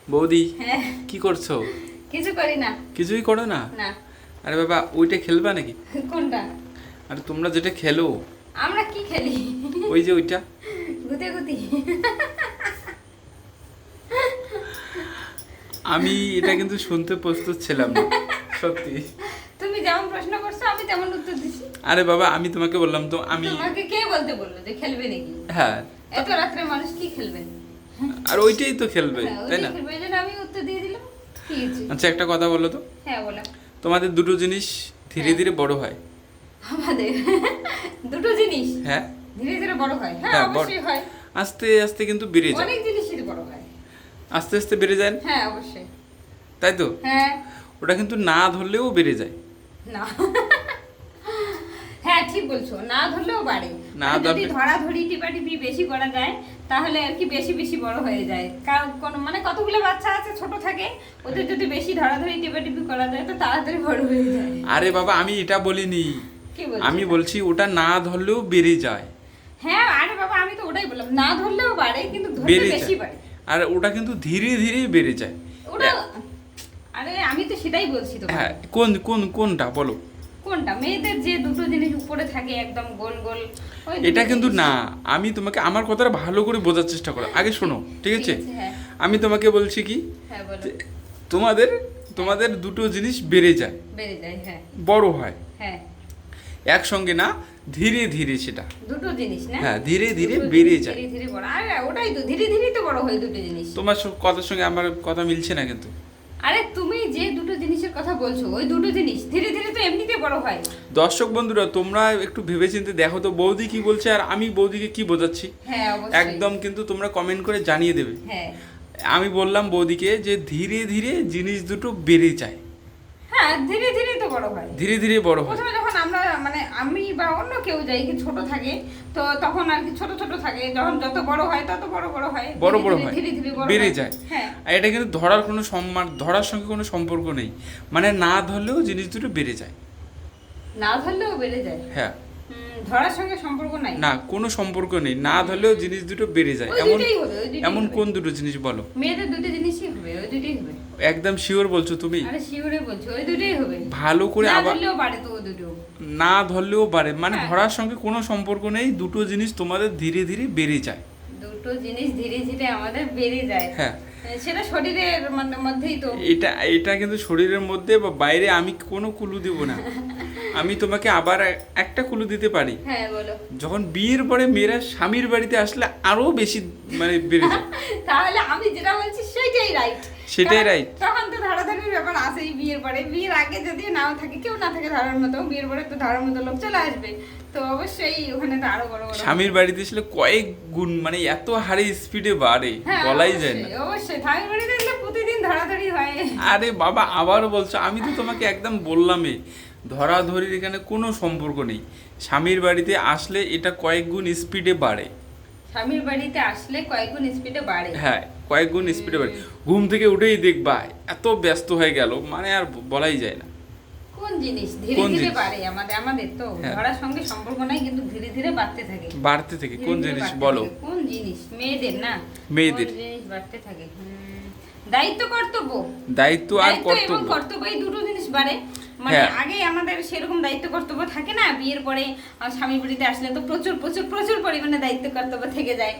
বৌদি হ্যাঁ, কি করছো? কিছু করি না। কিছুই করো না? না। আরে বাবা, ওইটা খেলবা নাকি? কোনটা? আরে তোমরা যেটা খেলো, আমরা কি খেলি? ওই যে ওইটা। গুতে গুতি। আমি এটা কিন্তু শুনতে প্রস্তুত ছিলাম না, সত্যি। তুমি যেমন প্রশ্ন করছো আমি তেমন উত্তর দিছি। আরে বাবা, আমি তোমাকে বললাম তো আমি। তোমাকে কে বলতে বললো যে খেলবে নাকি? হ্যাঁ, এত রাত্রে মানুষ কি খেলবে? আর ওইটাই তো খেলবে, হ্যাঁ, তাই ওইটাই না? খেলবে, এই জন্য আমি উত্তর দিয়ে দিলাম। কি হয়েছে? আচ্ছা, একটা কথা বলো তো। হ্যাঁ, বলো। তোমাদের দুটো জিনিস ধীরে হ্যাঁ। ধীরে বড় হয়। আমাদের দুটো জিনিস হ্যাঁ ধীরে ধীরে বড় হয়। হ্যাঁ, হ্যাঁ, অবশ্যই হয়। আস্তে আস্তে কিন্তু বেড়ে যায়। অনেক জিনিসই বড় হয়। আস্তে আস্তে বেড়ে যায় না? হ্যাঁ, অবশ্যই। তাই তো? হ্যাঁ। ওটা কিন্তু না ধরলেও বেড়ে যায়। না। হ্যাঁ, ঠিক বলছো, না ধরলেও বাড়ে। না মানে যদি ধরলে- ধরাধরি টিপাটিপি বেশি করা যায় তাহলে আর কি বেশি বেশি বড় হয়ে যায়। কারণ কোন মানে কতগুলো বাচ্চা আছে ছোট থাকে, ওদের যদি বেশি ধরাধরি টিপাটিপি করা যায় তো তাড়াতাড়ি বড় হয়ে যায়। আরে বাবা, আমি এটা বলিনি। কি বলছো? আমি বলছি ওটা না ধরলেও বেড়ে যায়। হ্যাঁ, আরে বাবা, আমি তো ওটাই বললাম, না ধরলেও বাড়ে কিন্তু ধরলে বেড়ে বেশি যায়। বাড়ে। আর ওটা কিন্তু ধীরে ধীরে বেড়ে যায়। ওটা আরে আমি তো সেটাই বলছি তো। হ্যাঁ, কোনটা বলো? কোনটা? মেয়েদের যে দুটো জিনিস উপরে থাকে একদম গোল গোল, ওই দুটো এটা কিন্তু জিনিস। না। আমি তোমাকে আমার কথাটা ভালো করে বোঝার চেষ্টা করো, আগে শোনো, ঠিক আছে? হ্যাঁ। আমি তোমাকে বলছি কি, হ্যাঁ, বলো। যে তোমাদের তোমাদের দুটো জিনিস বেড়ে যায়, বেড়ে যায়। হ্যাঁ। বড় হয় হ্যাঁ, একসঙ্গে না, ধীরে ধীরে সেটা। দুটো জিনিস না? হ্যাঁ, ধীরে ধীরে দুটো বেড়ে জিনিস যায়। ধীরে ধীরে বড়। আরে ওটাই তো, ধীরে ধীরে তো বড় হয় দুটো জিনিস। তোমার কথার সঙ্গে আমার কথা মিলছে না কিন্তু। আরে তুমি যে দুটো জিনিসের কথা বলছো ওই দুটো জিনিস ধীরে ধীরে তো এমনিতে বড় হয়। দর্শক বন্ধুরা, তোমরা একটু ভেবেচিন্তে দেখো তো বৌদি কি বলছে আর আমি বৌদিকে কি বোঝাচ্ছি। হ্যাঁ, অবশ্যই। একদম কিন্তু তোমরা কমেন্ট করে জানিয়ে দেবে। হ্যাঁ। আমি বললাম বৌদিকে যে ধীরে ধীরে জিনিস দুটো বেড়ে যায়, হ্যাঁ, ধীরে ধীরে তো বড় হয়। ধীরে ধীরে বড় হয়। প্রথমে যখন আমরা মানে আমি বা অন্য কেউ যাই কি ছোট থাকে, তো তখন আর কি ছোট ছোট থাকে, যখন যত বড় হয় তত বড় বড় হয়, বড় ধীরে বড় ধীরে হয়, ধীরে ধীরে বড় বেড়ে হয়। যায়। হ্যাঁ। আর এটা কিন্তু ধরার কোনো ধরার সঙ্গে কোনো সম্পর্ক নেই, মানে না ধরলেও জিনিস দুটো বেড়ে যায়। না ধরলেও বেড়ে যায়। হ্যাঁ, ধরার সঙ্গে সম্পর্ক নাই। না, কোনো সম্পর্ক নেই, না ধরলেও জিনিস দুটো বেড়ে যায়। ওই এমন দুটোই হবে, ওই দুটোই এমন হবে। কোন দুটো জিনিস বলো? মেয়েদের দুটো জিনিসই হবে, ওই দুটোই হবে। একদম শিওর বলছো তুমি? আরে শিওরে বলছো, ওই দুটোই হবে। ভালো করে না আবার। ধরলেও বাড়ে তো ওই দুটো। না ধরলেও পারে, মানে হ্যাঁ। ধরার সঙ্গে কোনো সম্পর্ক নেই, দুটো জিনিস তোমাদের ধীরে ধীরে বেড়ে যায়। দুটো জিনিস ধীরে ধীরে আমাদের বেড়ে যায়। হ্যাঁ, সেটা শরীরের মধ্যেই তো। এটা এটা কিন্তু শরীরের মধ্যে বা বাইরে, আমি কোনো কুলু দেব না। আমি তোমাকে আবার একটা কুলু দিতে পারি। হ্যাঁ, বলো। যখন বিয়ের পরে মেয়েরা স্বামীর বাড়িতে আসলে আরো বেশি মানে বেড়ে যায়। তাহলে আমি যেটা বলছি সেটাই রাইট। সেটাই right। তখন তো ধরাধরির ব্যাপার আসেই বিয়ের পরে। বিয়ের আগে যদি নাও থাকে, কেউ না থাকে ধরার মতো, বিয়ের পরে তো ধরার মতো লোক চলে আসবে, তো অবশ্যই ওখানে তো আরো বড় বড়। স্বামীর বাড়িতে আসলে কয়েক গুণ মানে এত হারে স্পিডে বাড়ে, হ্যাঁ, বলাই যায় না। অবশ্যই, অবশ্যই স্বামীর বাড়িতে গেলে প্রতিদিন ধরাধরি হয়। আরে বাবা, আবারও বলছো, আমি তো তোমাকে একদম বললামই, ধরাধরির এখানে কোনো সম্পর্ক নেই। স্বামীর বাড়িতে আসলে এটা কয়েক গুণ স্পিডে বাড়ে। স্বামীর বাড়িতে আসলে কয়েকগুণ স্পিডে বাড়ে। হ্যাঁ, কয়েক গুণ স্পিডে বাড়ে। ঘুম থেকে উঠেই দেখবা এত ব্যস্ত হয়ে গেল, মানে আর বলাই যায় না। কোন জিনিস ধীরে কোন ধীরে জিনিস? বাড়ে? আমাদের আমাদের তো হ্যাঁ। ধরার সঙ্গে সম্পর্ক নাই কিন্তু ধীরে ধীরে বাড়তে থাকে। বাড়তে থেকে ধীরে কোন ধীরে জিনিস বাড়তে বলো? থাকে। কোন জিনিস? মেয়েদের না? মেয়েদের। কোন জিনিস বাড়তে থাকে? দায়িত্ব কর্তব্য। দায়িত্ব আর দায়িত্ব এবং কর্তব্য। কর্তব্য, এই দুটো জিনিস বাড়ে। মানে হ্যাঁ। আগে আমাদের সেরকম দায়িত্ব কর্তব্য থাকে না, বিয়ের পরে স্বামী বাড়িতে আসলে তো প্রচুর প্রচুর প্রচুর পরিমাণে দায়িত্ব কর্তব্য থেকে যায়।